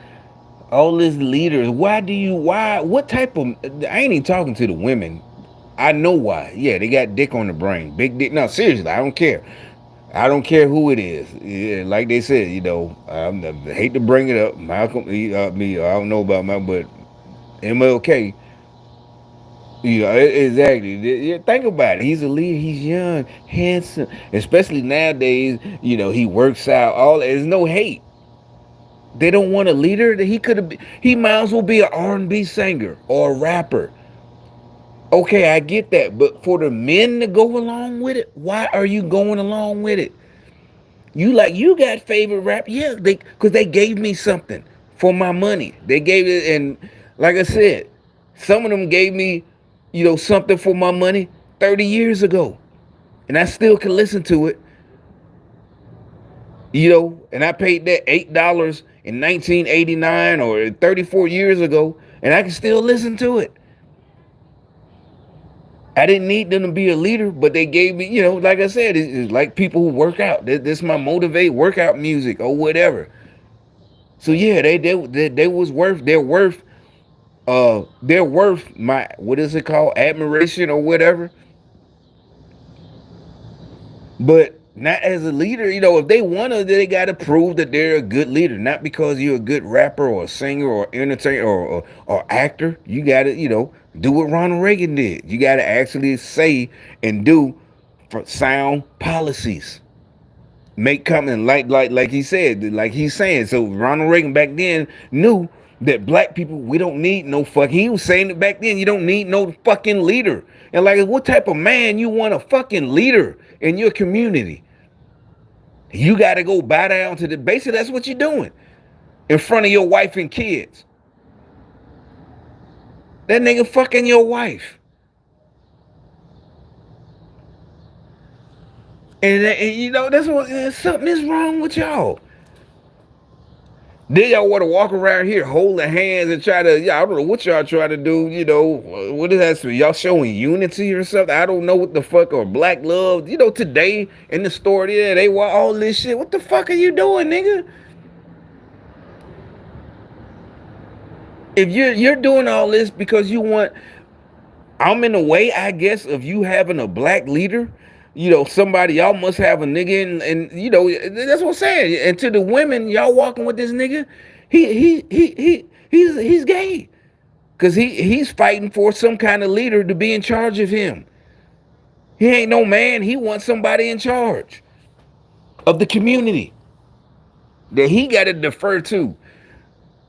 All these leaders. What type of? I ain't even talking to the women. I know why. Yeah, they got dick on the brain, big dick. No, seriously, I don't care. I don't care who it is. Yeah, like they said, I hate to bring it up. Malcolm, I don't know about but MLK. Exactly. Yeah, think about it. He's a leader. He's young, handsome, especially nowadays. He works out. There's no hate. They don't want a leader. That he might as well be an R&B singer or a rapper. Okay, I get that, but for the men to go along with it, why are you going along with it? You got favorite rap? Yeah, because they gave me something for my money. They gave it, and like I said, some of them gave me, something for my money 30 years ago, and I still can listen to it. And I paid that $8 in 1989 or 34 years ago, and I can still listen to it. I didn't need them to be a leader, but they gave me, like I said, it's like people who work out. This is my motivate workout music or whatever. So yeah, they was worth. They're worth my, what is it called, admiration or whatever. But not as a leader. If they want to, they got to prove that they're a good leader. Not because you're a good rapper or a singer or entertainer or actor. You got to, do what Ronald Reagan did. You got to actually say and do for sound policies. Make comment like he said, like he's saying. So Ronald Reagan back then knew that black people, we don't need no fucking. He was saying it back then. You don't need no fucking leader. And like, what type of man you want a fucking leader in your community? You got to go bow down to the basically. That's what you're doing in front of your wife and kids. That nigga fucking your wife. And that's what, something is wrong with y'all. Then y'all want to walk around here holding hands and try to, I don't know what y'all trying to do, what is that? Y'all showing unity or something? I don't know what the fuck, or black love. Today in the store, yeah, they want all this shit. What the fuck are you doing, nigga? If you're doing all this because you want, I'm in the way, I guess, of you having a black leader. Somebody, y'all must have a nigga, and that's what I'm saying. And to the women, y'all walking with this nigga, he's gay, because he's fighting for some kind of leader to be in charge of him. He ain't no man. He wants somebody in charge of the community that he got to defer to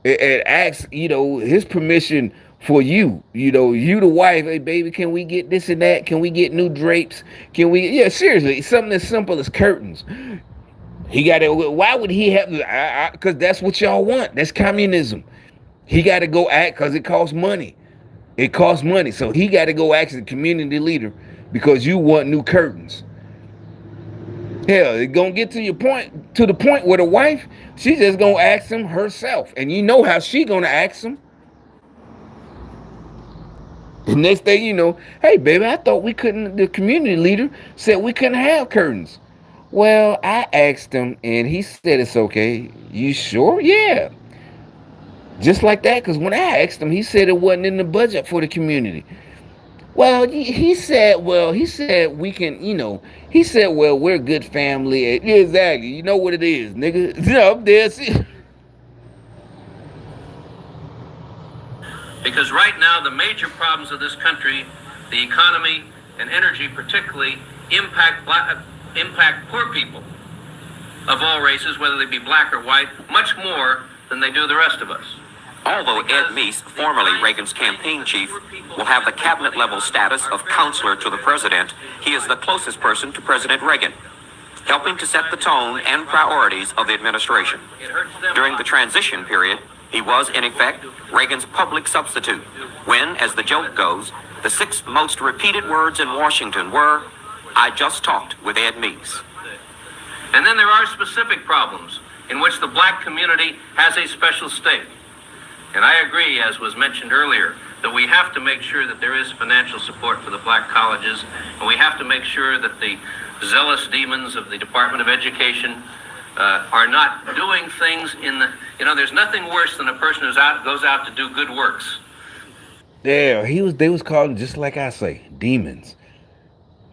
and ask, his permission for you, you the wife. Hey, baby, can we get this and that? Can we get new drapes? Can we? Yeah, seriously, something as simple as curtains. He got to. Why would he have? Because that's what y'all want. That's communism. He got to go act because it costs money. It costs money, so he got to go ask the community leader because you want new curtains. Hell, it's gonna get to your point, to the point where the wife, she just gonna ask him herself, and you know how she gonna ask him. The next thing you know, hey baby, I thought we couldn't. The community leader said we couldn't have curtains. Well, I asked him, and he said it's okay. You sure? Yeah, just like that. Because when I asked him, he said it wasn't in the budget for the community. Well, he said we can, he said, well, we're a good family. Yeah, exactly. You know what it is, nigga. Up there, see. Because right now, the major problems of this country, the economy and energy particularly, impact poor people of all races, whether they be black or white, much more than they do the rest of us. Although Ed Meese, formerly Reagan's campaign chief, will have the cabinet-level status of counselor to the president, he is the closest person to President Reagan, helping to set the tone and priorities of the administration. During the transition period, he was, in effect, Reagan's public substitute, when, as the joke goes, the 6 most repeated words in Washington were, "I just talked with Ed Meese." And then there are specific problems in which the black community has a special stake. And I agree, as was mentioned earlier, that we have to make sure that there is financial support for the black colleges, and we have to make sure that the zealous demons of the Department of Education are not doing things in the, there's nothing worse than a person goes out to do good works. Yeah, they was calling, just like I say, demons.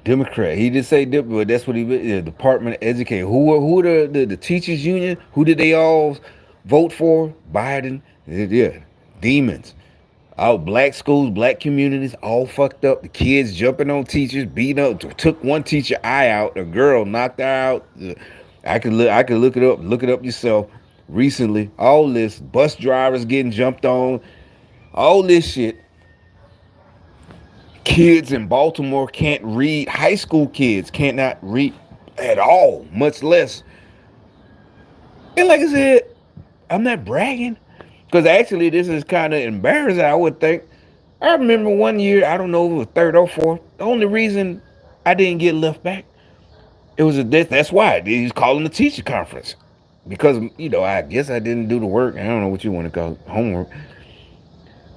Democrat. He did say but that's what the Department of Education. Who the teachers union? Who did they all vote for? Biden. Yeah, demons. All black schools, black communities, all fucked up. The kids jumping on teachers, beating up. Took one teacher eye out. A girl knocked her out. I could look it up. Look it up yourself. Recently, all this bus drivers getting jumped on. All this shit. Kids in Baltimore can't read. High school kids cannot read at all, much less. And like I said, I'm not bragging, because actually this is kind of embarrassing, I would think. I remember one year, I don't know if it was third or fourth. The only reason I didn't get left back, it was that's why they was calling the teacher conference, because I guess I didn't do the work. I don't know what you want to call it, homework.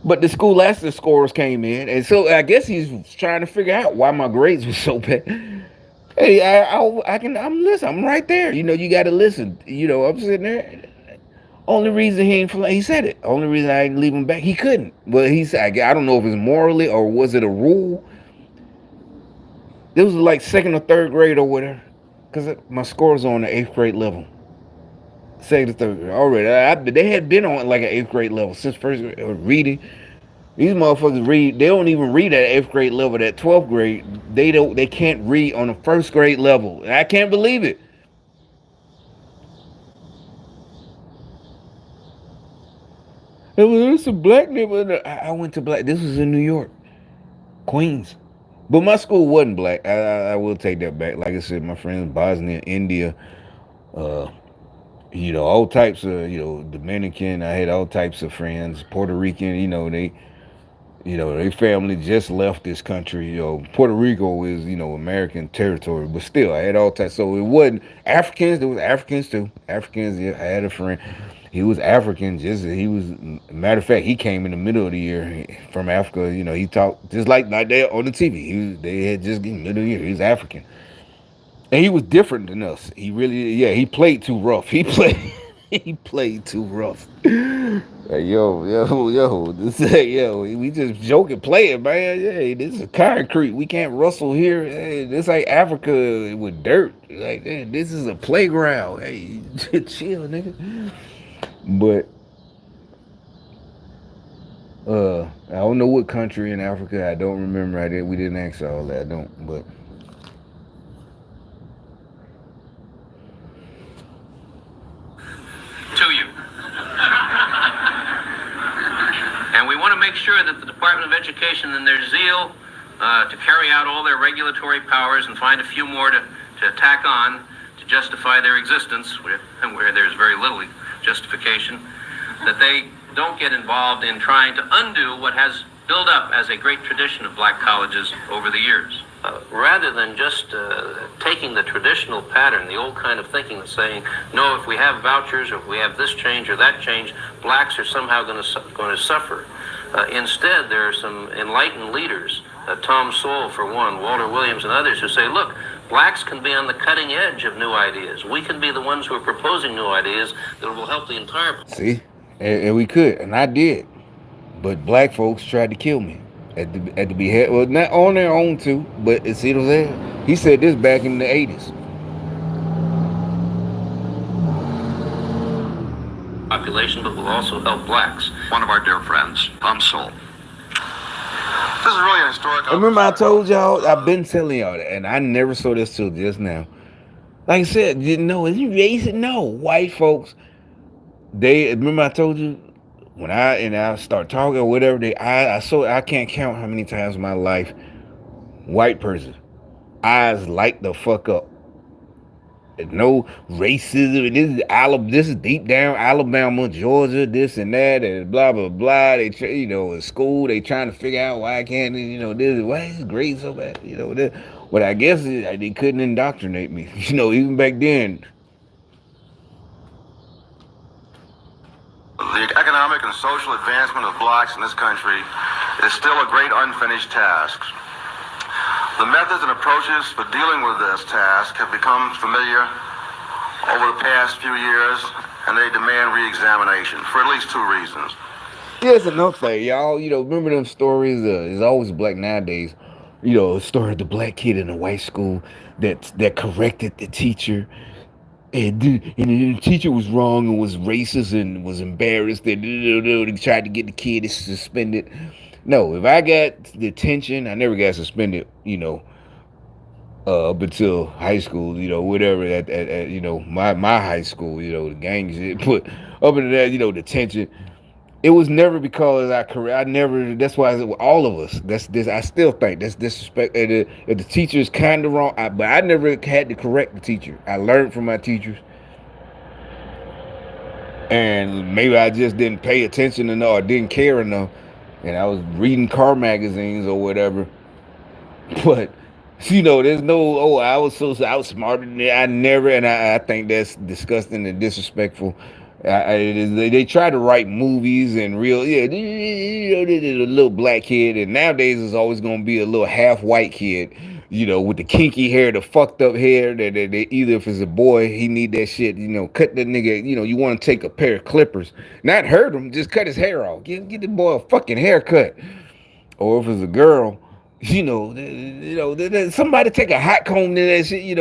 But the scholastic scores came in, and so I guess he's trying to figure out why my grades were so bad. Hey, I'm listening. I'm right there. You got to listen. I'm sitting there. Only reason he said it. Only reason I didn't leave him back, he couldn't. But he said, I don't know if it's morally or was it a rule. It was like second or third grade or whatever, because my scores on the 8th grade level. Second or third grade already. They had been on like an 8th grade level since first grade, reading. These motherfuckers read. They don't even read at 8th grade level. At 12th grade, they don't. They can't read on the 1st grade level. And I can't believe it. It was a black neighborhood. I went to black. This was in New York, Queens, but my school wasn't black. I will take that back. Like I said, my friends, Bosnia, India, uh, all types of, Dominican. I had all types of friends, Puerto Rican. Their family just left this country. Puerto Rico is, American territory, but still, I had all types. So it wasn't Africans. There was Africans too. Africans. Yeah, I had a friend. He was African. Matter of fact, he came in the middle of the year from Africa. He talked just like there on the TV. They had just in the middle of the year. He was African, and he was different than us. He really, yeah, he played too rough. He played too rough. Like, yo, we just joking, playing, man. Hey, this is concrete. We can't rustle here. Hey, this ain't Africa with dirt. Like, hey, this is a playground. Hey, chill, nigga. But I don't know what country in Africa. I don't remember. We didn't ask all that. I don't. But To you. And we want to make sure that the Department of Education, in their zeal to carry out all their regulatory powers and find a few more to tack on to justify their existence, where there's very little justification, that they don't get involved in trying to undo what has built up as a great tradition of black colleges over the years. rather than just taking the traditional pattern, the old kind of thinking that's saying, no, if we have vouchers, or if we have this change or that change, blacks are somehow going to suffer. Instead, there are some enlightened leaders, Tom Sowell for one, Walter Williams and others, who say, look, blacks can be on the cutting edge of new ideas. We can be the ones who are proposing new ideas that will help the entire... See, and we could, and I did, but black folks tried to kill me at the behest. Well, not on their own too, but see what I'm saying? He said this back in the '80s. population, but will also help blacks. One of our dear friends, Tom Sowell. This is really an historic. Remember I told y'all, I've been telling y'all that, and I never saw this till just now. Like I said, didn't know, is he racist? No, white folks, they, remember I told you, when I start talking or whatever, I can't count how many times in my life, white person, eyes light the fuck up. No racism. This is deep down Alabama, Georgia, this and that, and blah blah blah. They, in school they trying to figure out why can't why is grade so bad? This. But I guess they couldn't indoctrinate me. Even back then. The economic and social advancement of blacks in this country is still a great unfinished task. The methods and approaches for dealing with this task have become familiar over the past few years, and they demand re-examination for at least two reasons. Here's another thing, y'all. Remember them stories? It's always black nowadays. A story of the black kid in a white school that corrected the teacher. And the teacher was wrong and was racist and was embarrassed. And they tried to get the kid suspended. No, if I got detention, I never got suspended, up until high school, whatever, at my high school, the gang shit. But up until that, detention, it was never because I never, that's why all of us, I still think that's disrespect. If the teacher is kind of wrong, but I never had to correct the teacher. I learned from my teachers. And maybe I just didn't pay attention enough or didn't care enough. And I was reading car magazines or whatever. But, there's no, I was so outsmarted. I never, and I think that's disgusting and disrespectful. They try to write movies and a little black kid. And nowadays it's always going to be a little half white kid, with the kinky hair, the fucked up hair. That either if it's a boy, he need that shit, cut the nigga, you want to take a pair of clippers. Not hurt him, just cut his hair off. Get the boy a fucking haircut. Or if it's a girl, somebody take a hot comb to that shit,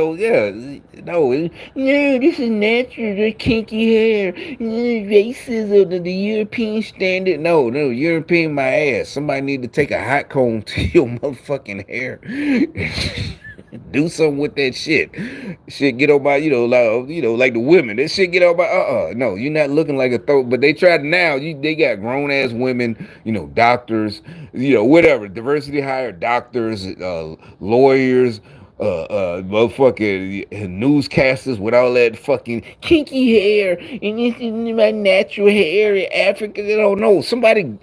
this is natural, the kinky hair, racism, the European standard. No, European my ass. Somebody need to take a hot comb to your motherfucking hair. Do something with that shit. Shit get on my, like the women. That shit get on my, no, you're not looking like a throat. But they tried now. They got grown ass women, doctors, whatever. Diversity hire doctors, lawyers, motherfucking newscasters with all that fucking kinky hair. And this is my natural hair in Africa. They don't know. Somebody,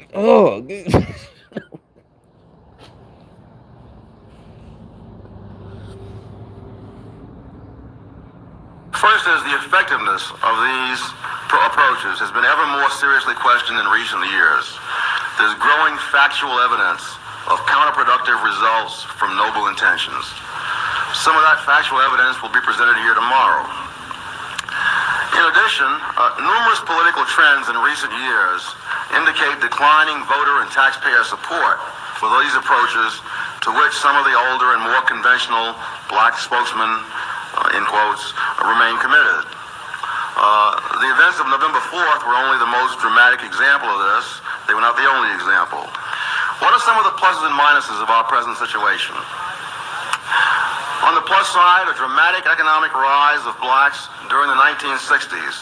First is the effectiveness of these approaches has been ever more seriously questioned in recent years. There's growing factual evidence of counterproductive results from noble intentions. Some of that factual evidence will be presented here tomorrow. In addition, numerous political trends in recent years indicate declining voter and taxpayer support for these approaches, to which some of the older and more conventional black spokesmen, in quotes, remain committed. The events of November 4th were only the most dramatic example of this. They were not the only example. What are some of the pluses and minuses of our present situation? On the plus side, a dramatic economic rise of blacks during the 1960s,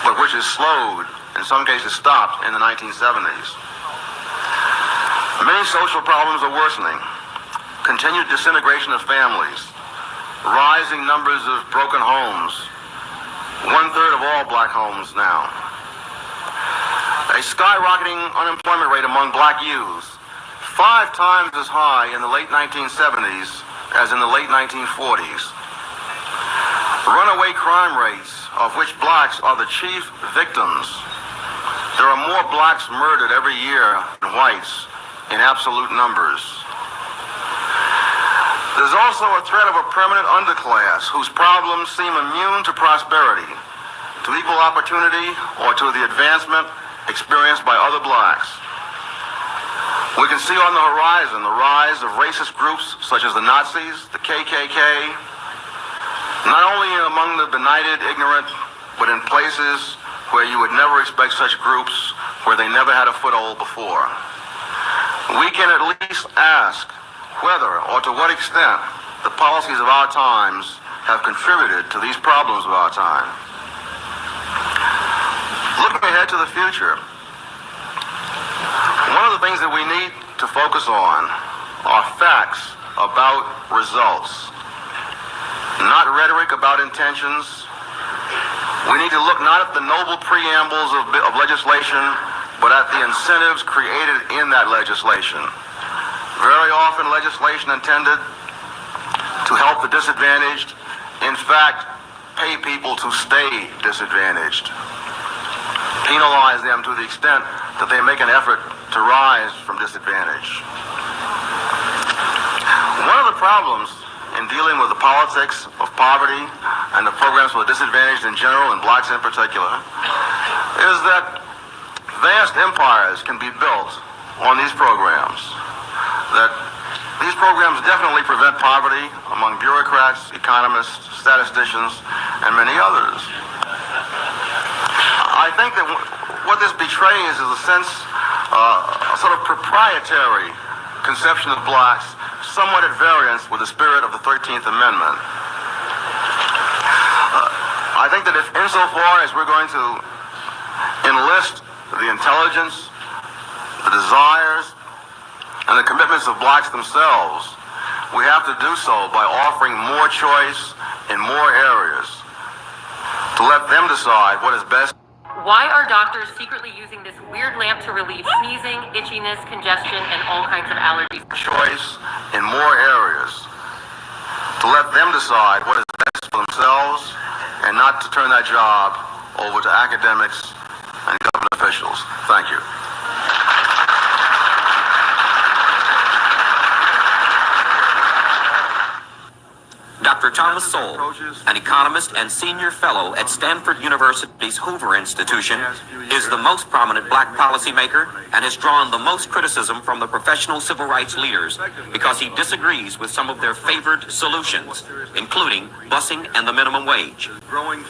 but which is slowed, in some cases stopped, in the 1970s. Many social problems are worsening. Continued disintegration of families, rising numbers of broken homes, 1/3 of all black homes now. A skyrocketing unemployment rate among black youth, 5 times as high in the late 1970s as in the late 1940s. Runaway crime rates, of which blacks are the chief victims. There are more blacks murdered every year than whites in absolute numbers. There's also a threat of a permanent underclass whose problems seem immune to prosperity, to equal opportunity, or to the advancement experienced by other blacks. We can see on the horizon the rise of racist groups such as the Nazis, the KKK, not only among the benighted, ignorant, but in places where you would never expect such groups, where they never had a foothold before. We can at least ask whether or to what extent the policies of our times have contributed to these problems of our time. Looking ahead to the future, one of the things that we need to focus on are facts about results, not rhetoric about intentions. We need to look not at the noble preambles of legislation, but at the incentives created in that legislation. Very often legislation intended to help the disadvantaged, in fact, pay people to stay disadvantaged, penalize them to the extent that they make an effort to rise from disadvantage. One of the problems in dealing with the politics of poverty and the programs for the disadvantaged in general, and blacks in particular, is that vast empires can be built on these programs. That these programs definitely prevent poverty among bureaucrats, economists, statisticians, and many others. I think that what this betrays is a sense, a sort of proprietary conception of blacks, somewhat at variance with the spirit of the 13th Amendment. I think that if insofar as we're going to enlist the intelligence, the desires, and the commitments of blacks themselves, we have to do so by offering more choice in more areas, to let them decide what is best. Why are doctors secretly using this weird lamp to relieve sneezing, itchiness, congestion, and all kinds of allergies? Choice in more areas, to let them decide what is best for themselves, and not to turn that job over to academics and government officials. Thank you. Dr. Thomas Sowell, an economist and senior fellow at Stanford University's Hoover Institution, is the most prominent black policymaker and has drawn the most criticism from the professional civil rights leaders because he disagrees with some of their favored solutions, including busing and the minimum wage.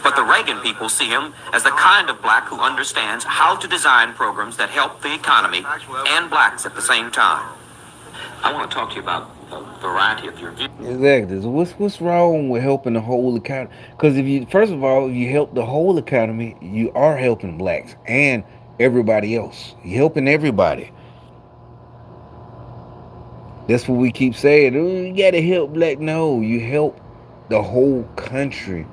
But the Reagan people see him as the kind of black who understands how to design programs that help the economy and blacks at the same time. I want to talk to you about a variety of your views. Exactly. So what's wrong with helping the whole economy? Because if you, first of all, if you help the whole economy, you are helping blacks and everybody else. You're helping everybody. That's what we keep saying. Oh, you gotta help black. No, you help the whole country,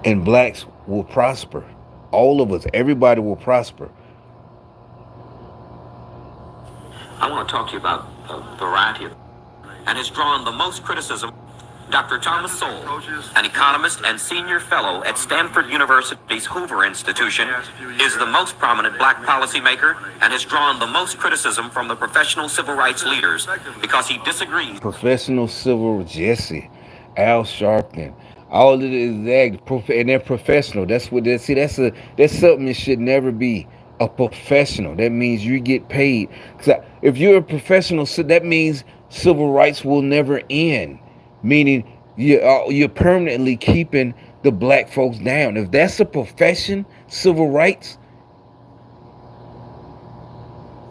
and blacks will prosper. All of us, everybody will prosper. I want to talk to you about a variety of, and has drawn the most criticism. Dr. Thomas Sowell, an economist and senior fellow at Stanford University's Hoover Institution, is the most prominent black policymaker and has drawn the most criticism from the professional civil rights leaders because he disagrees. Professional civil, Jesse, Al Sharpton, all of it is that, and they're professional. That's what they see. That's something that should never be. A professional. That means you get paid. Because if you're a professional, so that means civil rights will never end. Meaning you're permanently keeping the black folks down. If that's a profession, civil rights,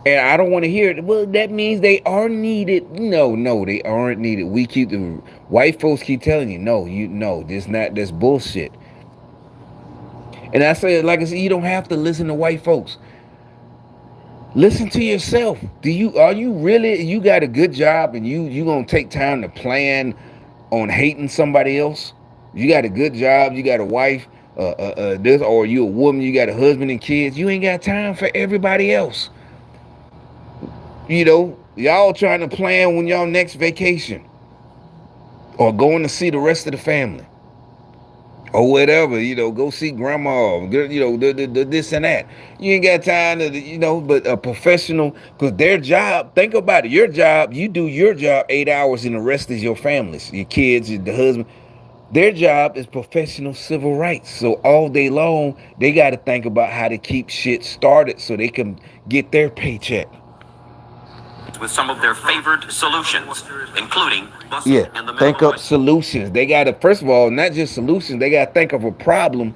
and I don't want to hear it, well, that means they are needed. No, they aren't needed. We keep the white folks keep telling you, no, that's bullshit. And I say, like I said, you don't have to listen to white folks. Listen to yourself. Are you really, you got a good job and you gonna take time to plan on hating somebody else? You got a good job, you got a wife, or you a woman, you got a husband and kids. You ain't got time for everybody else. You know, y'all trying to plan when y'all next vacation or going to see the rest of the family or whatever. You know, go see grandma. You know, this and that. You ain't got time to, you know, but a professional, because their job, think about it, your job, you do your job 8 hours and the rest is your families, your kids, the husband. Their job is professional civil rights. So all day long, they got to think about how to keep shit started so they can get their paycheck. With some of their favored solutions, including busing Yeah, and the think minimum up wage. solutions. They got to, first of all, not just solutions, they got to think of a problem,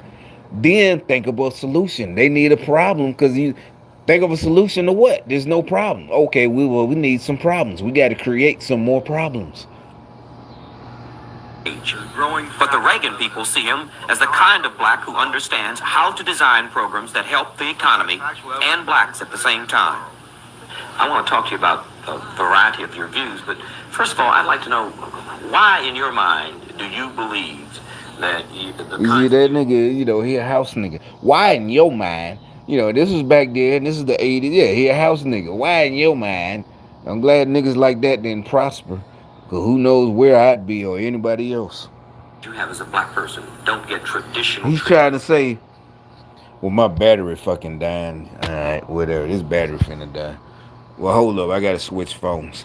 then think of a solution. They need a problem because you think of a solution to what? There's no problem. Okay, we need some problems. We got to create some more problems. But the Reagan people see him as the kind of black who understands how to design programs that help the economy and blacks at the same time. I want to talk to you about a variety of your views, but first of all, I'd like to know why, in your mind, do you believe that You see that nigga, you know, he a house nigga. Why in your mind? You know, this was back then, this is the 80s. Yeah, he a house nigga. Why in your mind? I'm glad niggas like that didn't prosper. Cause who knows where I'd be or anybody else. you have as a black person don't get traditional He's treatment? trying to say, well, my battery fucking dying. Alright, whatever. This battery finna die. Well, hold up, I gotta switch phones.